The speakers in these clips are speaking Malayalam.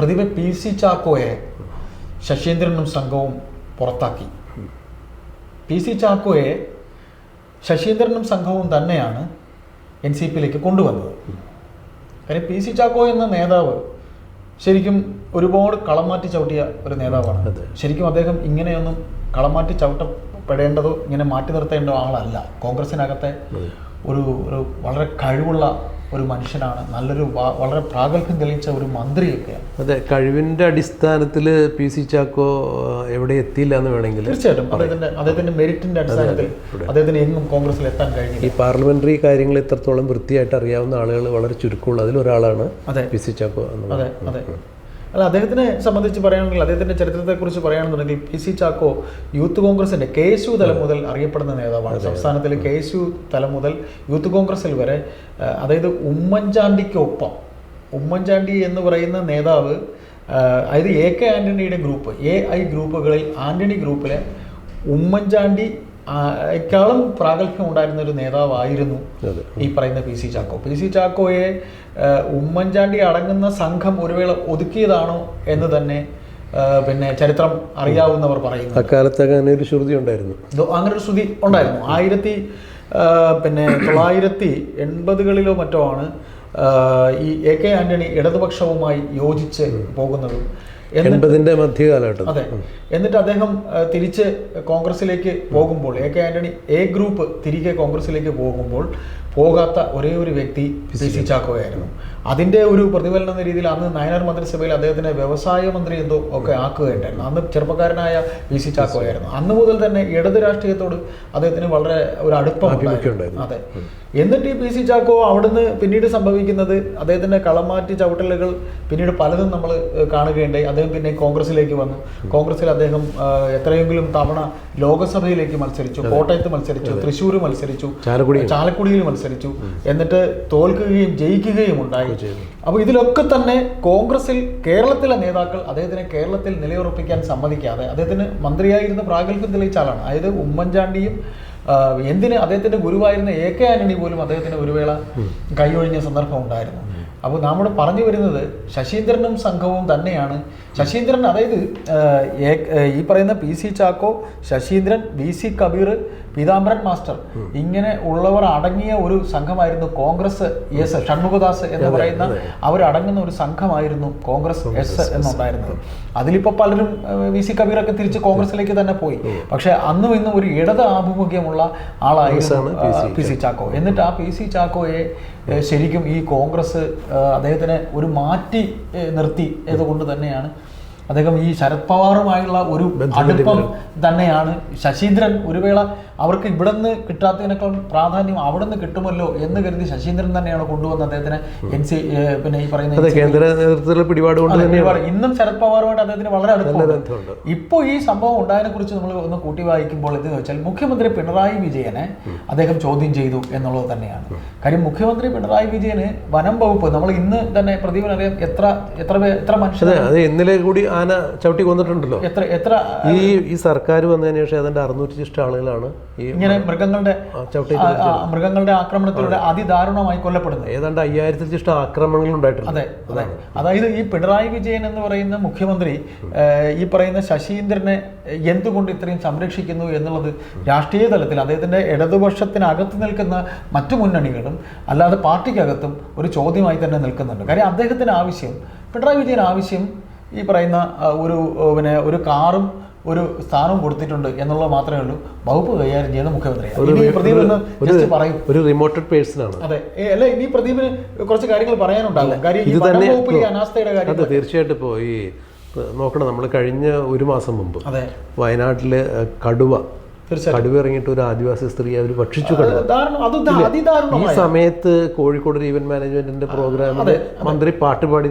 പ്രതിഭ PC ചാക്കോയെ ശശീന്ദ്രനും സംഘവും പുറത്താക്കി. PC ചാക്കോയെ ശശീന്ദ്രനും സംഘവും തന്നെയാണ് NCPയിലേക്ക് കൊണ്ടുവന്നത്. കാര്യം PC ചാക്കോ എന്ന നേതാവ് ശരിക്കും ഒരുപാട് കളമാറ്റി ചവിട്ടിയ ഒരു നേതാവാണ്. ശരിക്കും അദ്ദേഹം ഇങ്ങനെയൊന്നും കളമാറ്റി ചവിട്ടപ്പെടേണ്ടതോ ഇങ്ങനെ മാറ്റി നിർത്തേണ്ട ആളല്ല. കോൺഗ്രസിനകത്തെ ഒരു വളരെ കഴിവുള്ള ഒരു മനുഷ്യനാണ്. നല്ലൊരു വളരെ പ്രാഗൽഭ്യം തെളിയിച്ച ഒരു മന്ത്രിയൊക്കെയാണ്. അതെ, കഴിവിൻ്റെ അടിസ്ഥാനത്തിൽ PC ചാക്കോ എവിടെ എത്തിയില്ല എന്ന് വേണമെങ്കിൽ തീർച്ചയായിട്ടും അദ്ദേഹത്തിന്റെ മെറിറ്റിന്റെ അടിസ്ഥാനത്തിൽ അദ്ദേഹത്തിന് എങ്ങും കോൺഗ്രസിൽ എത്താൻ കഴിഞ്ഞു. ഈ പാർലമെന്ററി കാര്യങ്ങൾ ഇത്രത്തോളം വൃത്തിയായിട്ട് അറിയാവുന്ന ആളുകൾ വളരെ ചുരുക്കമുള്ള അതിലൊരാളാണ് PC ചാക്കോ. അതെ അതെ. അല്ല, അദ്ദേഹത്തിനെ സംബന്ധിച്ച് പറയുകയാണെങ്കിൽ അദ്ദേഹത്തിന്റെ ചരിത്രത്തെക്കുറിച്ച് പറയുകയാണെന്നുണ്ടെങ്കിൽ PC ചാക്കോ യൂത്ത് കോൺഗ്രസിന്റെ KSU തലം മുതൽ അറിയപ്പെടുന്ന നേതാവാണ്. സംസ്ഥാനത്തിലെ KSU തലം മുതൽ യൂത്ത് കോൺഗ്രസിൽ വരെ, അതായത് ഉമ്മൻചാണ്ടിക്കൊപ്പം ഉമ്മൻചാണ്ടി എന്ന് പറയുന്ന നേതാവ്, അതായത് AK ആന്റണിയുടെ ഗ്രൂപ്പ് AI ഗ്രൂപ്പുകളിൽ ആന്റണി ഗ്രൂപ്പിലെ ഉമ്മൻചാണ്ടി ക്കാളും പ്രാഗൽഭ്യം ഉണ്ടായിരുന്ന ഒരു നേതാവായിരുന്നു ഈ പറയുന്ന PC ചാക്കോ. PC ചാക്കോയെ ഉമ്മൻചാണ്ടി അടങ്ങുന്ന സംഘം ഒരു വേള ഒതുക്കിയതാണോ എന്ന് തന്നെ പിന്നെ ചരിത്രം അറിയാവുന്നവർ പറയുന്നു. അക്കാലത്ത് അങ്ങനെ ഒരു ശ്രുതി ഉണ്ടായിരുന്നു. അങ്ങനെ ഒരു ശ്രുതി ഉണ്ടായിരുന്നു. 1980-കളിലോ മറ്റോ ആണ് ഈ AK ആന്റണി ഇടതുപക്ഷവുമായി യോജിച്ച് പോകുന്നതും. 80-ന്റെ മധ്യകാലഘട്ടം. അതെ. എന്നിട്ട് അദ്ദേഹം തിരിച്ച് കോൺഗ്രസിലേക്ക് പോകുമ്പോൾ, AK ആന്റണി ഗ്രൂപ്പ് തിരികെ കോൺഗ്രസിലേക്ക് പോകുമ്പോൾ പോകാത്ത ഒരേ ഒരു വ്യക്തി PC ചാക്കോയായിരുന്നു. അതിൻ്റെ ഒരു പ്രതിഫലനം എന്ന രീതിയിൽ അന്ന് നയനാർ മന്ത്രിസഭയിൽ അദ്ദേഹത്തിനെ വ്യവസായ മന്ത്രി എന്തോ ഒക്കെ ആക്കുകയുണ്ടായിരുന്നു. അന്ന് ചെറുപ്പക്കാരനായ PC ചാക്കോയായിരുന്നു. അന്ന് മുതൽ തന്നെ ഇടത് രാഷ്ട്രീയത്തോട് അദ്ദേഹത്തിന് വളരെ ഒരു അടുപ്പം ഉണ്ടായിരുന്നു. അതെ. എന്നിട്ട് ഈ PC ചാക്കോ അവിടുന്ന് പിന്നീട് സംഭവിക്കുന്നത് അദ്ദേഹത്തിൻ്റെ കളമാറ്റി ചവിട്ടലുകൾ പിന്നീട് പലതും നമ്മൾ കാണുകയുണ്ടായി. അദ്ദേഹം പിന്നെ കോൺഗ്രസിലേക്ക് വന്നു. കോൺഗ്രസിൽ അദ്ദേഹം എത്രയെങ്കിലും തവണ ലോകസഭയിലേക്ക് മത്സരിച്ചു, കോട്ടയത്ത് മത്സരിച്ചു, തൃശ്ശൂർ മത്സരിച്ചു, ചാലക്കുടിയിൽ മത്സരിച്ചു. എന്നിട്ട് തോൽക്കുകയും ജയിക്കുകയും ഉണ്ടായി. അപ്പോൾ ഇതിലൊക്കെ തന്നെ കോൺഗ്രസിൽ കേരളത്തിലെ നേതാക്കൾ അദ്ദേഹത്തിനെ കേരളത്തിൽ നിലയുറപ്പിക്കാൻ സമ്മതിക്കാതെ, അദ്ദേഹത്തിന് മന്ത്രിയായിരുന്ന പ്രാഗൽഭ്യം തെളിയിച്ച ആളാണ്. അതായത് ഉമ്മൻചാണ്ടിയും എന്തിന് അദ്ദേഹത്തിന്റെ ഗുരുവായിരുന്ന AK ആന്റണി പോലും അദ്ദേഹത്തിന് ഒരു വേള കൈയൊഴിഞ്ഞ സന്ദർഭം ഉണ്ടായിരുന്നു. അപ്പോൾ നമ്മൾ പറഞ്ഞു വരുന്നത് ശശീന്ദ്രനും സംഘവും തന്നെയാണ്. ശശീന്ദ്രൻ, അതായത് ഈ പറയുന്ന PC Chacko, Saseendran, VC Kabeer, Peethambaran master, ഇങ്ങനെ ഉള്ളവർ അടങ്ങിയ ഒരു സംഘമായിരുന്നു കോൺഗ്രസ് എസ്. ഷൺമുഖദാസ് എന്ന് പറയുന്ന അവരടങ്ങുന്ന ഒരു സംഘമായിരുന്നു കോൺഗ്രസ് എസ് എന്നുണ്ടായിരുന്നത്. അതിലിപ്പോൾ പലരും VC കബീറൊക്കെ തിരിച്ച് കോൺഗ്രസിലേക്ക് തന്നെ പോയി. പക്ഷെ അന്നും ഇന്നും ഒരു ഇടത് ആഭിമുഖ്യമുള്ള ആളായിരുന്നു PC ചാക്കോ. എന്നിട്ട് ആ PC ചാക്കോയെ ശരിക്കും ഈ കോൺഗ്രസ് അദ്ദേഹത്തിനെ ഒരു മാറ്റി നിർത്തി കൊണ്ട് തന്നെയാണ് അദ്ദേഹം ഈ ശരത് പവാറുമായുള്ള ഒരു അടുപ്പം തന്നെയാണ്. ശശീന്ദ്രൻ ഒരു വേള അവർക്ക് ഇവിടെ നിന്ന് കിട്ടാത്തതിനേക്കാൾ പ്രാധാന്യം അവിടെ നിന്ന് കിട്ടുമല്ലോ എന്ന് കരുതി ശശീന്ദ്രൻ തന്നെയാണ് കൊണ്ടുവന്ന് അദ്ദേഹത്തിന് പിന്നെ ഈ പറയുന്ന കേന്ദ്ര നേതൃത്വത്തിലുള്ള പിടിപാട് ഇന്നും ശരത് പവാറുമായിട്ട് അദ്ദേഹത്തിന് വളരെ അടുപ്പമുണ്ട്. ഇപ്പോൾ ഈ സംഭവം ഉണ്ടായതിനെ കുറിച്ച് നമ്മൾ ഒന്ന് കൂട്ടി വായിക്കുമ്പോൾ എന്തെന്ന് വെച്ചാൽ മുഖ്യമന്ത്രി പിണറായി വിജയനെ അദ്ദേഹം ചോദ്യം ചെയ്തു എന്നുള്ളത് തന്നെയാണ് കാര്യം. മുഖ്യമന്ത്രി പിണറായി വിജയന് വനം വകുപ്പ്, നമ്മൾ ഇന്ന് തന്നെ പ്രതിഭനറിയാം എത്ര മനുഷ്യർ ഇന്നലെ കൂടി ആന ചവിട്ടി കൊന്നിട്ടുണ്ടല്ലോ. എത്ര ഈ സർക്കാർ വന്നതിന് ശേഷം അതിന്റെ 600 ആളുകളാണ് ഇങ്ങനെ മൃഗങ്ങളുടെ ആക്രമണത്തിലൂടെ അതിദാരുണമായി കൊല്ലപ്പെടുന്നത്. ഏതാണ്ട് 5000 ആക്രമണങ്ങൾ ഉണ്ടായിട്ടുണ്ട്. അതെ അതെ. അതായത് ഈ പിണറായി വിജയൻ എന്ന് പറയുന്ന മുഖ്യമന്ത്രി ഈ പറയുന്ന ശശീന്ദ്രനെ എന്തുകൊണ്ട് ഇത്രയും സംരക്ഷിക്കുന്നു എന്നുള്ളത് രാഷ്ട്രീയ തലത്തിൽ അദ്ദേഹത്തിന്റെ ഇടതുപക്ഷത്തിനകത്ത് നിൽക്കുന്ന മറ്റു മുന്നണികളും അല്ലാതെ പാർട്ടിക്കകത്തും ഒരു ചോദ്യമായി തന്നെ നിൽക്കുന്നുണ്ട്. കാര്യം അദ്ദേഹത്തിന് ആവശ്യം, പിണറായി വിജയൻ ആവശ്യം ഈ പറയുന്ന ഒരു കാറും ഒരു സ്ഥാനവും കൊടുത്തിട്ടുണ്ട് എന്നുള്ളത് മാത്രമേ ഉള്ളൂ. വകുപ്പ് കൈകാര്യം ചെയ്യുന്ന മുഖ്യമന്ത്രി പറയും ഒരു റിമോട്ടഡ് പേഴ്സൺ ആണ്. അതെ. അല്ല, ഇനി പ്രദീപിന് കുറച്ച് കാര്യങ്ങൾ പറയാനുണ്ടാകും. കാര്യം ഈ വകുപ്പിലെ അനാസ്ഥയുടെ കാര്യം തീർച്ചയായിട്ടും ഇപ്പോൾ ഈ നോക്കണം. നമ്മൾ കഴിഞ്ഞ ഒരു മാസം മുമ്പ് വയനാട്ടില് കടുവ ഇറങ്ങിയിട്ട് ഒരു ആദിവാസി സ്ത്രീ അവർ ഭക്ഷിച്ചു കടുവ. ഈ സമയത്ത് കോഴിക്കോട് ഈവന്റ് മാനേജ്മെന്റിന്റെ പ്രോഗ്രാമിൽ മന്ത്രി പാട്ടുപാടി.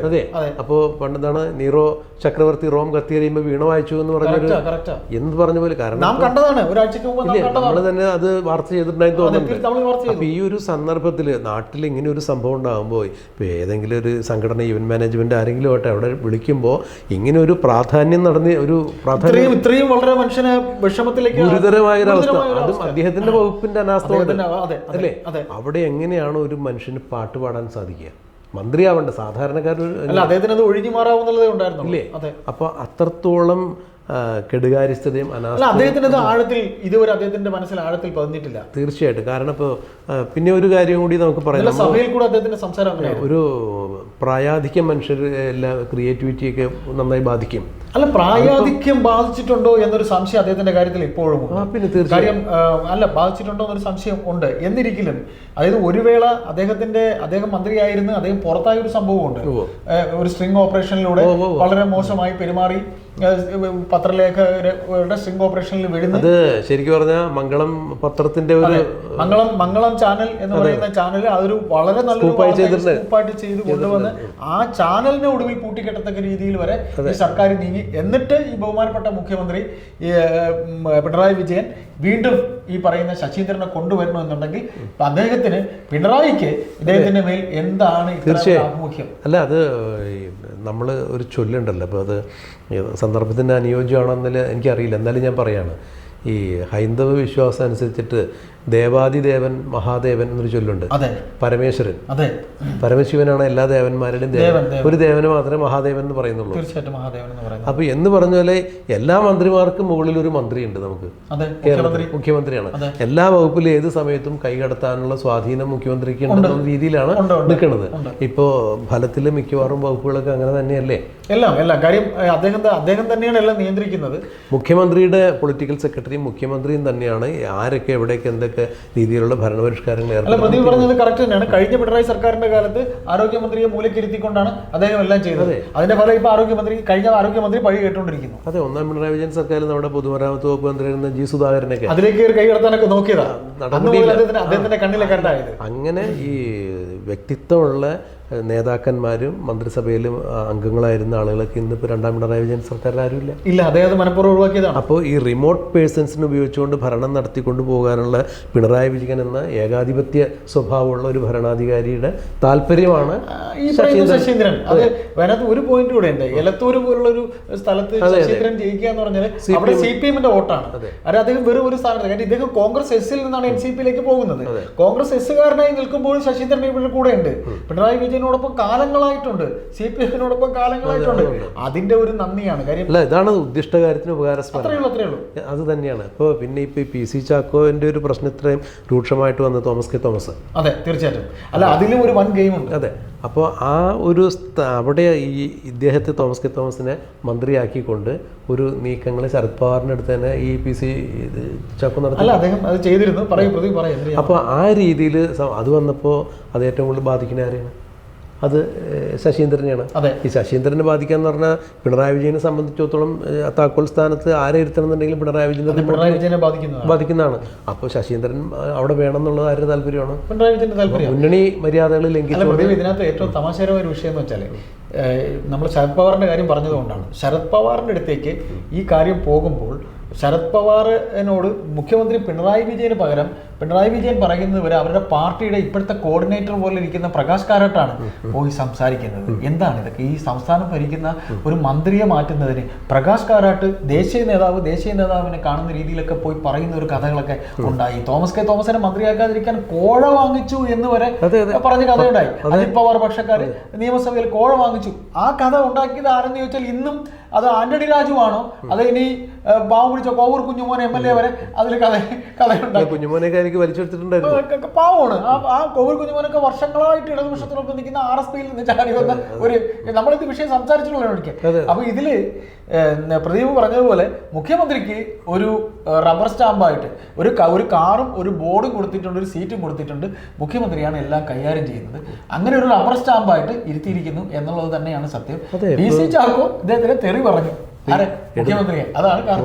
അതെ. അപ്പോ പണ്ടെന്താണ് നീറോ ചക്രവർത്തി റോം കത്തിയെറിയുമ്പോൾ വീണ വായിച്ചു എന്ന് പറഞ്ഞൊരു എന്ത് പറഞ്ഞ പോലെ. കാരണം നമ്മൾ തന്നെ അത് വാർത്ത ചെയ്തിട്ടുണ്ടായി തോന്നുന്നുണ്ട്. അപ്പൊ ഈ ഒരു സന്ദർഭത്തിൽ നാട്ടിൽ ഇങ്ങനെ ഒരു സംഭവം ഉണ്ടാകുമ്പോൾ ഇപ്പൊ ഏതെങ്കിലും ഒരു സംഘടന, ഈവന്റ് മാനേജ്മെന്റ് ആരെങ്കിലും ആട്ടെ, അവിടെ വിളിക്കുമ്പോൾ ഇങ്ങനെ ഒരു പ്രാധാന്യം നടന്ന ഒരു പ്രാധാന്യം ഇത്രയും വളരെ മനുഷ്യനെ ഗുരുതരമായ ഒരു അവസ്ഥ, അതും അദ്ദേഹത്തിന്റെ വകുപ്പിന്റെ അനാസ്ഥ അല്ലേ? അവിടെ എങ്ങനെയാണ് ഒരു മനുഷ്യന് പാട്ട് പാടാൻ സാധിക്കുക? മന്ത്രിയാവണ്ട സാധാരണക്കാർ. അല്ല, അദ്ദേഹത്തിന് അത് ഒഴിഞ്ഞു മാറാവുന്നതേ ഉണ്ടായിരുന്നു. ഇല്ലേ? അപ്പോൾ അത്രത്തോളം കെടുകാര്യസ്ഥതയും അദ്ദേഹത്തിന് അത് ആഴത്തിൽ ഇതുവരെ അദ്ദേഹത്തിന്റെ മനസ്സിൽ ആഴത്തിൽ പതിഞ്ഞിട്ടില്ല. തീർച്ചയായിട്ടും. കാരണം ഇപ്പോൾ പിന്നെ ഒരു കാര്യം കൂടി നമുക്ക് പറയാം, സഭയിൽ കൂടെ അദ്ദേഹത്തിന്റെ സംസാരം ഒരു പ്രായാധിക്യം മനുഷ്യരുടെ എല്ലാ ക്രിയേറ്റിവിറ്റിയൊക്കെ നന്നായി ബാധിക്കും. അല്ല, പ്രായാധിക്യം ബാധിച്ചിട്ടുണ്ടോ എന്നൊരു സംശയം അദ്ദേഹത്തിന്റെ കാര്യത്തിൽ ഇപ്പോഴും പിന്നെ തീർച്ചയായും അല്ല, ബാധിച്ചിട്ടുണ്ടോ എന്നൊരു സംശയം ഉണ്ട്. എന്നിരിക്കലും അതായത് ഒരു വേള അദ്ദേഹം മന്ത്രിയായിരുന്നു, അദ്ദേഹം പുറത്തായ ഒരു സംഭവമുണ്ട്. ഒരു സ്ട്രിംഗ് ഓപ്പറേഷനിലൂടെ വളരെ മോശമായി പെരുമാറി പത്രലേഖകരുടെ സ്ട്രിംഗ് ഓപ്പറേഷനിൽ വീഴുന്നത്. ശരിക്കും പറഞ്ഞാൽ മംഗളം പത്രത്തിന്റെ ഒരു മംഗളം ചാനൽ എന്ന് പറയുന്ന ചാനൽ അതൊരു വളരെ നല്ല സ്കൂപ്പായിട്ട് ചെയ്ത് കൊണ്ടുവന്ന് ആ ചാനലിനെ ഒടുവിൽ പൂട്ടിക്കെട്ടത്തക്ക രീതിയിൽ വരെ ഈ സർക്കാർ നീങ്ങി. എന്നിട്ട് ഈ ബഹുമാനപ്പെട്ട മുഖ്യമന്ത്രി പിണറായി വിജയൻ വീണ്ടും ഈ പറയുന്ന ശശീന്ദ്രനെ കൊണ്ടുവരണമെന്നുണ്ടെങ്കിൽ അദ്ദേഹത്തിന് പിണറായിക്ക് ഇദ്ദേഹത്തിന്റെ മേൽ എന്താണ് ആഭിമുഖ്യം? അല്ല, അത് നമ്മൾ ഒരു ചൊല്ലുണ്ടല്ലോ, അപ്പോൾ അത് സന്ദർഭത്തിന് അനുയോജ്യമാണെന്നല്ല എനിക്കറിയില്ല, എന്നാലും ഞാൻ പറയാണ്. ഈ ഹൈന്ദവ വിശ്വാസം അനുസരിച്ചിട്ട് ദേവാദിദേവൻ മഹാദേവൻ എന്നൊരു ചൊല്ലുണ്ട്. പരമേശ്വരൻ, പരമശിവനാണ് എല്ലാ ദേവന്മാരുടെയും ദേവൻ. ഒരു ദേവന് മാത്രമേ മഹാദേവൻ എന്ന് പറയുന്നുള്ളൂ. അപ്പൊ എന്ന് പറഞ്ഞ പോലെ എല്ലാ മന്ത്രിമാർക്കും മുകളിൽ ഒരു മന്ത്രിയുണ്ട് നമുക്ക്. കേരളത്തിൽ മുഖ്യമന്ത്രിയാണ്. എല്ലാ വകുപ്പിലും ഏത് സമയത്തും കൈകടത്താനുള്ള സ്വാധീനം മുഖ്യമന്ത്രിക്ക് ഉണ്ടെന്ന രീതിയിലാണ് നിൽക്കുന്നത്. ഇപ്പോ ഫലത്തില് മിക്കവാറും വകുപ്പുകളൊക്കെ അങ്ങനെ തന്നെയല്ലേ? എല്ലാം കാര്യം അദ്ദേഹം തന്നെയാണ് എല്ലാം നിയന്ത്രിക്കുന്നത്. മുഖ്യമന്ത്രിയുടെ പൊളിറ്റിക്കൽ സെക്രട്ടറിയും മുഖ്യമന്ത്രിയും തന്നെയാണ് ആരൊക്കെ എവിടെയൊക്കെ എന്തൊക്കെ രീതിയിലുള്ള ഭരണപരിഷ്കാരങ്ങൾ. പ്രദീപ് പറഞ്ഞത് കറക്റ്റ് തന്നെയാണ്. കഴിഞ്ഞ പിണറായി സർക്കാരിന്റെ കാലത്ത് ആരോഗ്യമന്ത്രിയെ മൂലക്കിരുത്തിക്കൊണ്ടാണ് അദ്ദേഹം എല്ലാം ചെയ്തത്. അതിന്റെ ഫലം ഇപ്പൊ കഴിഞ്ഞ ആരോഗ്യമന്ത്രി പഴി കേട്ടുകൊണ്ടിരിക്കുന്നു. അതെ, ഒന്നാം പിണറായി വിജയൻ സർക്കാരിൽ നമ്മുടെ പൊതുമരാമത്ത് വകുപ്പ് മന്ത്രിയായിരുന്ന ജി സുധാകരനൊക്കെ അതിലേക്ക് കൈ കടത്താനൊക്കെ നോക്കിയതാ. അദ്ദേഹത്തിന്റെ കണ്ണിലെ കണ്ടായത്. അങ്ങനെ ഈ വ്യക്തിത്വമുള്ള നേതാക്കന്മാരും മന്ത്രിസഭയിലും അംഗങ്ങളായിരുന്ന ആളുകളൊക്കെ ഇന്നിപ്പോൾ രണ്ടാം പിണറായി വിജയൻ സർക്കാരിൽ ആരുമില്ല. അദ്ദേഹം മനഃപൂർവ്വം ഒഴിവാക്കിയതാണ്. അപ്പോൾ ഈ റിമോട്ട് പേഴ്സൺസിനെ ഉപയോഗിച്ചുകൊണ്ട് ഭരണം നടത്തിക്കൊണ്ട് പോകാനുള്ള പിണറായി വിജയൻ എന്ന ഏകാധിപത്യ സ്വഭാവമുള്ള ഒരു ഭരണാധികാരിയുടെ താല്പര്യമാണ് ഈ ശശീന്ദ്രൻ. അത് അതിനകത്ത് ഒരു പോയിന്റ് കൂടെ ഉണ്ട്. എലത്തൂർ പോലുള്ള ഒരു സ്ഥലത്ത് ശശീന്ദ്രൻ ജയിക്കുക എന്ന് പറഞ്ഞാൽ അവിടെ CPM-ന്റെ വോട്ടാണ്. അത് അദ്ദേഹം വെറും ഒരു സ്ഥാനത്ത്. കാരണം ഇദ്ദേഹം കോൺഗ്രസ് എസ്സിൽ നിന്നാണ് NCP-യിലേക്ക് പോകുന്നത്. കോൺഗ്രസ് എസ്സുകാരനായി നിൽക്കുമ്പോൾ ശശീന്ദ്രൻ ഇവിടെ കൂടെ ഉണ്ട്. പിണറായി വിജയനോടൊപ്പം കാലങ്ങളായിട്ടുണ്ട്, CPM-നോടൊപ്പം കാലങ്ങളായിട്ടുണ്ട്. അതിന്റെ ഒരു നന്ദിയാണ് കാര്യം. അല്ല, ഇതാണ് ഉദ്ദിഷ്ടകാര്യത്തിന് ഉപകാരസ്പദം. അത്രേ ഉള്ളൂ. അത് തന്നെയാണ്. ഇപ്പോൾ പിന്നെ ഇപ്പൊ PC ചാക്കോന്റെ ഒരു പ്രശ്നം ഇത്രയും രൂക്ഷമായിട്ട് വന്ന തോമസ് കെ തോമസ്. അതെ, തീർച്ചയായിട്ടും. അല്ല, അതിലും ഒരു വൻ ഗെയിം ഉണ്ട്. അതെ. അപ്പോൾ ആ ഒരു അവിടെ ഈ ഇദ്ദേഹത്തെ തോമസ് കെ തോമസിനെ മന്ത്രിയാക്കിക്കൊണ്ട് ഒരു നീക്കങ്ങൾ ശരത് പവാറിൻ്റെ അടുത്ത് തന്നെ ഈ PC ചാക്കോ നടത്തി. അദ്ദേഹം അത് ചെയ്തിരുന്നു. അപ്പോൾ ആ രീതിയിൽ അത് വന്നപ്പോൾ അത് ഏറ്റവും കൂടുതൽ ബാധിക്കുന്ന ആരെയാണ്? അത് ശശീന്ദ്രനെയാണ്. ഈ ശശീന്ദ്രനെ ബാധിക്കാന്ന് പറഞ്ഞാൽ പിണറായി വിജയനെ സംബന്ധിച്ചിടത്തോളം താക്കോൽ സ്ഥാനത്ത് ആരെ ഇരുത്തണമെന്നുണ്ടെങ്കിലും പിണറായി വിജയനെ ബാധിക്കുന്നതാണ്. അപ്പോൾ ശശീന്ദ്രൻ അവിടെ വേണം എന്നുള്ളത് ആരുടെ താല്പര്യമാണ്? പിണറായി വിജയന്റെ താല്പര്യം. മുന്നണി മര്യാദകൾ ലംഘിച്ചു. ഇതിനകത്ത് ഏറ്റവും തമാശകരമായ ഒരു വിഷയം എന്ന് വെച്ചാൽ നമ്മൾ ശരത് പവാറിന്റെ കാര്യം പറഞ്ഞതുകൊണ്ടാണ്. ശരത് പവാറിന്റെ അടുത്തേക്ക് ഈ കാര്യം പോകുമ്പോൾ ശരത് പവാറിനോട് മുഖ്യമന്ത്രി പിണറായി വിജയന് പകരം പിണറായി വിജയൻ പറയുന്നത് വരെ അവരുടെ പാർട്ടിയുടെ ഇപ്പോഴത്തെ കോർഡിനേറ്റർ പോലെ ഇരിക്കുന്ന പ്രകാശ് കാരാട്ടാണ് പോയി സംസാരിക്കുന്നത്. എന്താണ് ഇതൊക്കെ? ഈ സംസ്ഥാനം ഭരിക്കുന്ന ഒരു മന്ത്രിയെ മാറ്റുന്നതിന് പ്രകാശ് കാരാട്ട് ദേശീയ നേതാവിനെ കാണുന്ന രീതിയിലൊക്കെ പോയി പറയുന്ന ഒരു കഥകളൊക്കെ ഉണ്ടായി. തോമസ് കെ തോമസിനെ മന്ത്രിയാക്കാതിരിക്കാൻ കോഴ വാങ്ങിച്ചു എന്ന് വരെ പറഞ്ഞ കഥയുണ്ടായി. അജിത് പവാർ പക്ഷക്കാര് നിയമസഭയിൽ കോഴ വാങ്ങിച്ചു. ആ കഥ ഉണ്ടാക്കിയത് ആരെന്ന് ചോദിച്ചാൽ ഇന്നും അത് ആന്റണി രാജു ആണോ, അത് ഇനി പാവം പിടിച്ച കോവൂർ കുഞ്ഞുമോൻ MLA വരെ അതിൽ കഥയുണ്ടായി. കുഞ്ഞുമോനേക്ക് വലിച്ചെടുത്തിട്ടുണ്ടായിരുന്നു. പാവമാണ് ആ കോവൂർ കുഞ്ഞുമോനൊക്കെ വർഷങ്ങളായിട്ട് ഇടതുപക്ഷത്തിനൊപ്പം നിൽക്കുന്ന RSPയിൽ നിന്ന് ചാടി വന്ന ഒരു നമ്മളിത് വിഷയം സംസാരിച്ചിട്ടുള്ള. അപ്പൊ ഇതില് പ്രദീപ് പറഞ്ഞതുപോലെ മുഖ്യമന്ത്രിക്ക് ഒരു റബ്ബർ സ്റ്റാമ്പായിട്ട് ഒരു കാറും ഒരു ബോർഡും കൊടുത്തിട്ടുണ്ട്, ഒരു സീറ്റും കൊടുത്തിട്ടുണ്ട്. മുഖ്യമന്ത്രിയാണ് എല്ലാം കൈകാര്യം ചെയ്യുന്നത്. അങ്ങനെ ഒരു റബ്ബർ സ്റ്റാമ്പായിട്ട് ഇരുത്തിയിരിക്കുന്നു എന്നുള്ളത് തന്നെയാണ് സത്യം. PC ചാക്കോ ഇദ്ദേഹത്തിന് തെറി പറഞ്ഞു.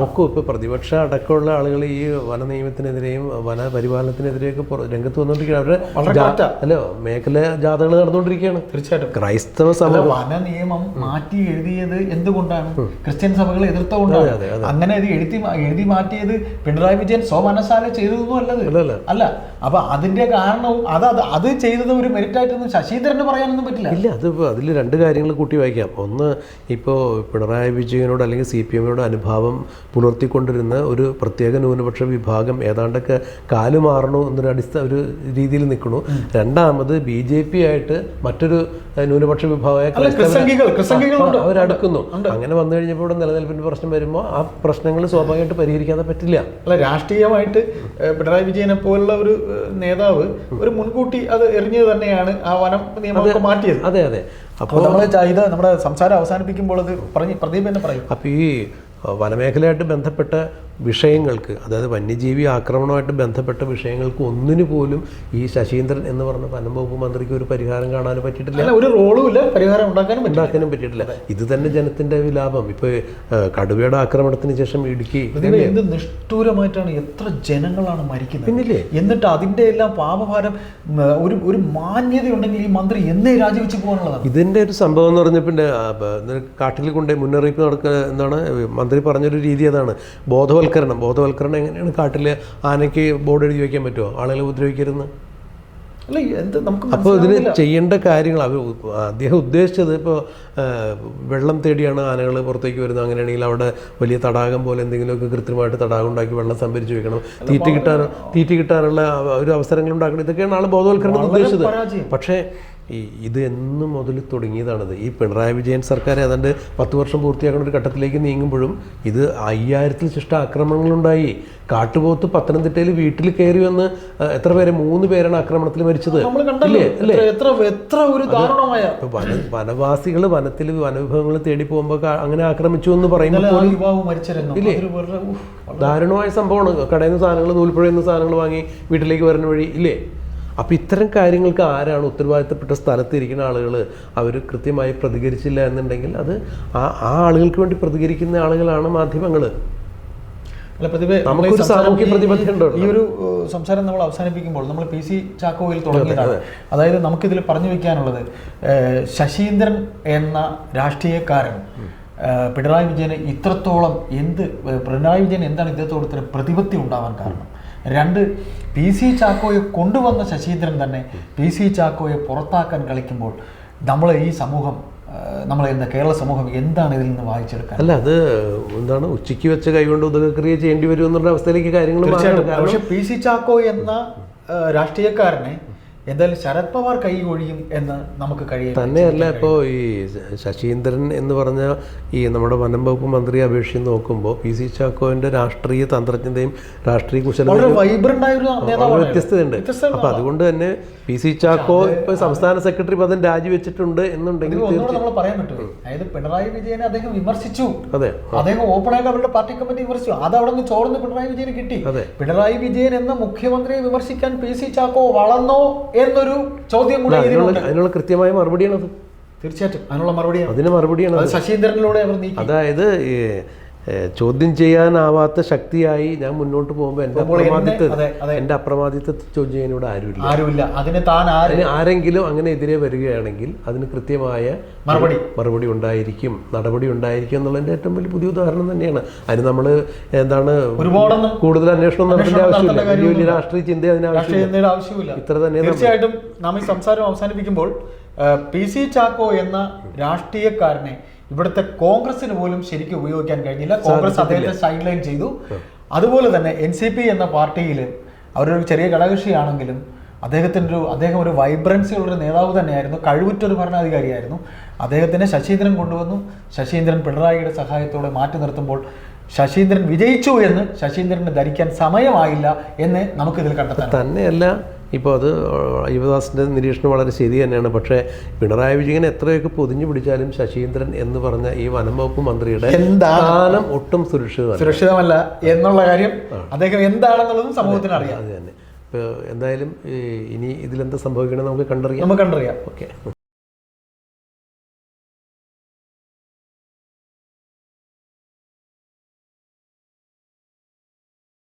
നോക്കൂ, ഇപ്പൊ പ്രതിപക്ഷ അടക്കമുള്ള ആളുകൾ ഈ വന നിയമത്തിനെതിരെയും വന പരിപാലനത്തിനെതിരെയൊക്കെ രംഗത്ത് വന്നുകൊണ്ടിരിക്കുകയാണ്. അവരുടെ മേഖല ജാഥകൾ നടന്നുകൊണ്ടിരിക്കുകയാണ്. തീർച്ചയായിട്ടും ക്രൈസ്തവ സഭ വന നിയമം മാറ്റി എഴുതിയത് എന്തുകൊണ്ടാണ്? ക്രിസ്ത്യൻ സഭകൾ എതിർത്തുകൊണ്ടാണ്. അങ്ങനെ എഴുതി മാറ്റിയത് പിണറായി വിജയൻ സ്വമനസാല ചെയ്തതൊന്നും അല്ല. അപ്പൊ അതിന്റെ കാരണവും അത് ചെയ്തത് ഒരു മെറിറ്റായിട്ടൊന്നും ശശീന്ദ്രന് പറയാനൊന്നും പറ്റില്ല. ഇല്ല, അതിൽ രണ്ട് കാര്യങ്ങൾ കൂട്ടി വായിക്കാം. ഒന്ന്, ഇപ്പോൾ പിണറായി വിജയനോട് അല്ലെങ്കിൽ CPM CPM-യോട് അനുഭാവം പുലർത്തിക്കൊണ്ടിരുന്ന ഒരു പ്രത്യേക ന്യൂനപക്ഷ വിഭാഗം ഏതാണ്ടൊക്കെ കാലുമാറണു എന്നൊരു ഒരു രീതിയിൽ നിൽക്കണു. രണ്ടാമത് BJP ആയിട്ട് മറ്റൊരു ന്യൂനപക്ഷ വിഭാഗമായ അവരടുക്കുന്നു. അങ്ങനെ വന്നു കഴിഞ്ഞപ്പോൾ ഇവിടെ നിലനിൽപ്പിന്റെ പ്രശ്നം വരുമ്പോൾ ആ പ്രശ്നങ്ങൾ സ്വാഭാവികമായിട്ട് പരിഹരിക്കാതെ പറ്റില്ല. അല്ല, രാഷ്ട്രീയമായിട്ട് പിണറായി വിജയനെ പോലുള്ള ഒരു നേതാവ് ഒരു മുൻകൂട്ടി അത് എറിഞ്ഞത് തന്നെയാണ് ആ വനം നിയമമൊക്കെ മാറ്റിയത്. അതെ അതെ. അപ്പോൾ നമ്മൾ ഇത് നമ്മുടെ സംസാരം അവസാനിപ്പിക്കുമ്പോൾ അത് പ്രദീപ് തന്നെ പറയും. അപ്പോൾ ഈ വനമേഖലയായിട്ട് ബന്ധപ്പെട്ട വിഷയങ്ങൾക്ക്, അതായത് വന്യജീവി ആക്രമണമായിട്ട് ബന്ധപ്പെട്ട വിഷയങ്ങൾക്ക് ഒന്നിനു പോലും ഈ ശശീന്ദ്രൻ എന്ന് പറഞ്ഞ വനം വകുപ്പ് മന്ത്രിക്ക് ഒരു പരിഹാരം കാണാനും പറ്റിയിട്ടില്ല, ഒരു റോളും ഇല്ല, പരിഹാരം ഉണ്ടാക്കാനും പറ്റിയിട്ടില്ല. ഇത് തന്നെ ജനത്തിന്റെ വിലാപം. ഇപ്പോൾ കടുവയുടെ ആക്രമണത്തിന് ശേഷം ഇടുക്കി എന്ത് നിഷ്ഠൂരമായിട്ടാണ്, എത്ര ജനങ്ങളാണ് മരിക്കുന്നത്. എന്നിട്ട് അതിന്റെ എല്ലാം പാപഭാരം ഒരു മാന്യത ഉണ്ടെങ്കിൽ ഈ മന്ത്രി എന്നേ രാജിവെച്ച് പോകാനുള്ളതാണ്. ഇതിന്റെ ഒരു സംഭവം എന്ന് പറഞ്ഞ പിന്നെ കാട്ടിൽ കൊണ്ട് മുന്നറിയിപ്പ് നടക്കുക എന്താണ് മന്ത്രി പറഞ്ഞൊരു രീതി. അതാണ് ബോധവൽക്കരണം എങ്ങനെയാണ് കാട്ടിൽ ആനയ്ക്ക് ബോർഡ് എഴുതി വയ്ക്കാൻ പറ്റുമോ, ആളുകളെ ഉപദ്രവിക്കരുതെന്ന്? അപ്പോൾ ഇതിന് ചെയ്യേണ്ട കാര്യങ്ങൾ അദ്ദേഹം ഉദ്ദേശിച്ചത് ഇപ്പോൾ വെള്ളം തേടിയാണ് ആനകൾ പുറത്തേക്ക് വരുന്നത്. അങ്ങനെയാണെങ്കിൽ അവിടെ വലിയ തടാകം പോലെ എന്തെങ്കിലുമൊക്കെ കൃത്രിമമായിട്ട് തടാകം ഉണ്ടാക്കി വെള്ളം സംഭരിച്ച് വെക്കണം, തീറ്റ കിട്ടാനുള്ള ഒരു അവസരങ്ങൾ ഉണ്ടാക്കണം. ഇതൊക്കെയാണ് ആൾ ബോധവൽക്കരണം ഉദ്ദേശിച്ചത്. പക്ഷേ ഇത് എന്ന് മുതൽ തുടങ്ങിയതാണിത്. ഈ പിണറായി വിജയൻ സർക്കാർ ഏതാണ്ട് 10 വർഷം പൂർത്തിയാക്കുന്ന ഒരു ഘട്ടത്തിലേക്ക് നീങ്ങുമ്പോഴും ഇത് 5000-ൽ ശിഷ്ട ആക്രമണങ്ങളുണ്ടായി. കാട്ടുപോത്ത് പത്തനംതിട്ടയിൽ വീട്ടിൽ കയറി വന്ന് എത്ര പേരെ, 3 പേരാണ് ആക്രമണത്തിൽ മരിച്ചത്. വനവാസികൾ വനത്തിൽ വനവിഭവങ്ങൾ തേടി പോകുമ്പോൾ അങ്ങനെ ആക്രമിച്ചു എന്ന് പറയുമ്പോൾ ഇല്ലേ, ദാരുണമായ സംഭവമാണ്. കടയിൽ നിന്ന് സാധനങ്ങൾ, നൂൽപ്പുഴയിൽ നിന്ന് സാധനങ്ങൾ വാങ്ങി വീട്ടിലേക്ക് വരുന്ന വഴി ഇല്ലേ. അപ്പോൾ ഇത്തരം കാര്യങ്ങൾക്ക് ആരാണ് ഉത്തരവാദിത്തപ്പെട്ട സ്ഥലത്ത് ഇരിക്കുന്ന ആളുകൾ? അവർ കൃത്യമായി പ്രതികരിച്ചില്ല എന്നുണ്ടെങ്കിൽ അത് ആ ആളുകൾക്ക് വേണ്ടി പ്രതികരിക്കുന്ന ആളുകളാണ് മാധ്യമങ്ങൾ. നമുക്കൊരു സാമൂഹ്യ പ്രതിബദ്ധത ഉണ്ടോ? ഈ ഒരു സംസാരം നമ്മൾ അവസാനിപ്പിക്കുമ്പോൾ നമ്മൾ PC ചാക്കോയിൽ തുടങ്ങിയതാണ്. അതായത് നമുക്കിതിൽ പറഞ്ഞു വയ്ക്കാനുള്ളത്, ശശീന്ദ്രൻ എന്ന രാഷ്ട്രീയക്കാരൻ പിണറായി വിജയന് ഇത്രത്തോളം പിണറായി വിജയൻ എന്താണ് ഇദ്ദേഹത്തോട് ഇത്ര പ്രതിപത്തി ഉണ്ടാവാൻ കാരണം? 2, PC ചാക്കോയെ കൊണ്ടുവന്ന ശശീന്ദ്രൻ തന്നെ PC ചാക്കോയെ പുറത്താക്കാൻ കളിക്കുമ്പോൾ ഈ സമൂഹം, കേരള സമൂഹം എന്താണ് ഇതിൽ നിന്ന് വായിച്ചെടുക്കാൻ? അല്ല, അത് എന്താണ് ഉച്ചയ്ക്ക് വെച്ച കൈകൊണ്ട് ഉദകക്രിയ ചെയ്യേണ്ടി വരും എന്നുള്ള അവസ്ഥയിലേക്ക് കാര്യങ്ങൾ. പക്ഷെ PC ചാക്കോ എന്ന രാഷ്ട്രീയക്കാരനെ എന്തായാലും ശരത് പവാർ കൈകൊഴിയും എന്ന് നമുക്ക് കഴിയും. തന്നെയല്ല, ഇപ്പോൾ ഈ ശശീന്ദ്രൻ എന്ന് പറഞ്ഞ ഈ നമ്മുടെ വനം വകുപ്പ് മന്ത്രിയെ അപേക്ഷിച്ച് നോക്കുമ്പോൾ PC ചാക്കോന്റെ രാഷ്ട്രീയ തന്ത്രജ്ഞതയും രാഷ്ട്രീയ കുശലതയും വ്യത്യസ്തതയുണ്ട്. അപ്പൊ അതുകൊണ്ട് തന്നെ PC ചാക്കോ ഇപ്പൊ സംസ്ഥാന സെക്രട്ടറി പദം രാജിവെച്ചിട്ടുണ്ട് എന്നുണ്ടെങ്കിൽ നമ്മൾ പറയാൻ പറ്റുമോ? അതായത് പിണറായി വിജയനെ അദ്ദേഹം വിമർശിച്ചു. അതെ, അദ്ദേഹം ഓപ്പണായിട്ട് അവരുടെ പാർട്ടി കമ്മിറ്റി വിമർശിച്ചു. അത് അവിടെ നിന്ന് ചോർന്ന് പിണറായി വിജയന് കിട്ടി. പിണറായി വിജയൻ എന്ന മുഖ്യമന്ത്രിയെ വിമർശിക്കാൻ PC ചാക്കോ വളർന്നോ എന്നൊരു ചോദ്യം കൂടി. അതിനുള്ള കൃത്യമായ മറുപടിയാണത്. തീർച്ചയായിട്ടും അതിന് മറുപടിയാണ് ശശീന്ദ്രനിലൂടെ അവർ. അതായത് ചോദ്യം ചെയ്യാനാവാത്ത ശക്തിയായി ഞാൻ മുന്നോട്ട് പോകുമ്പോൾ എന്റെ അപ്രമാദിത്വ ചോദ്യം ചെയ്യാൻ ഇവിടെ ആരുമില്ല. ആരെങ്കിലും അങ്ങനെ എതിരെ വരികയാണെങ്കിൽ അതിന് കൃത്യമായ മറുപടി ഉണ്ടായിരിക്കും, നടപടി ഉണ്ടായിരിക്കും എന്നുള്ളതിന്റെ ഏറ്റവും വലിയ പുതിയ ഉദാഹരണം തന്നെയാണ്. അതിന് നമ്മൾ എന്താണ് കൂടുതൽ അന്വേഷണം നടത്തേണ്ട ആവശ്യമില്ല, വലിയ രാഷ്ട്രീയ ചിന്ത ആവശ്യമില്ല. ഇത്ര തന്നെ. തീർച്ചയായിട്ടും നാം ഈ സംസാരം അവസാനിപ്പിക്കുമ്പോൾ PC ചാക്കോ എന്ന രാഷ്ട്രീയക്കാരനെ ഇവിടുത്തെ കോൺഗ്രസിന് പോലും ശരിക്കും ഉപയോഗിക്കാൻ കഴിഞ്ഞില്ല. കോൺഗ്രസ് അദ്ദേഹത്തെ സൈഡ് ലൈൻ ചെയ്തു. അതുപോലെ തന്നെ NCP എന്ന പാർട്ടിയിൽ അവരൊരു ചെറിയ ഘടകകക്ഷിയാണെങ്കിലും അദ്ദേഹം ഒരു വൈബ്രൻസി ഉള്ളൊരു നേതാവ് തന്നെയായിരുന്നു, കഴിവുറ്റൊരു ഭരണാധികാരിയായിരുന്നു. അദ്ദേഹത്തിനെ ശശീന്ദ്രൻ കൊണ്ടുവന്നു. ശശീന്ദ്രൻ പിണറായിയുടെ സഹായത്തോടെ മാറ്റി നിർത്തുമ്പോൾ ശശീന്ദ്രൻ വിജയിച്ചു എന്ന് ശശീന്ദ്രന് ധരിക്കാൻ സമയമായില്ല എന്ന് നമുക്കിതിൽ കണ്ടെത്താൻ. തന്നെയല്ല, ഇപ്പോൾ അത് യുവദാസിൻ്റെ നിരീക്ഷണം വളരെ ശരി തന്നെയാണ്. പക്ഷേ പിണറായി വിജയൻ എത്രയൊക്കെ പൊതിഞ്ഞു പിടിച്ചാലും ശശീന്ദ്രൻ എന്ന് പറഞ്ഞ ഈ വനം വകുപ്പ് മന്ത്രിയുടെ സ്ഥാനം ഒട്ടും സുരക്ഷിതമല്ല എന്നുള്ള കാര്യം അദ്ദേഹം എന്താണെന്നുള്ളതും സമൂഹത്തിന് അറിയാം. അത് തന്നെ. ഇപ്പോൾ എന്തായാലും ഇനി ഇതിലെന്താ സംഭവിക്കണമെന്ന് നമുക്ക് കണ്ടറിയാം. ഓക്കെ.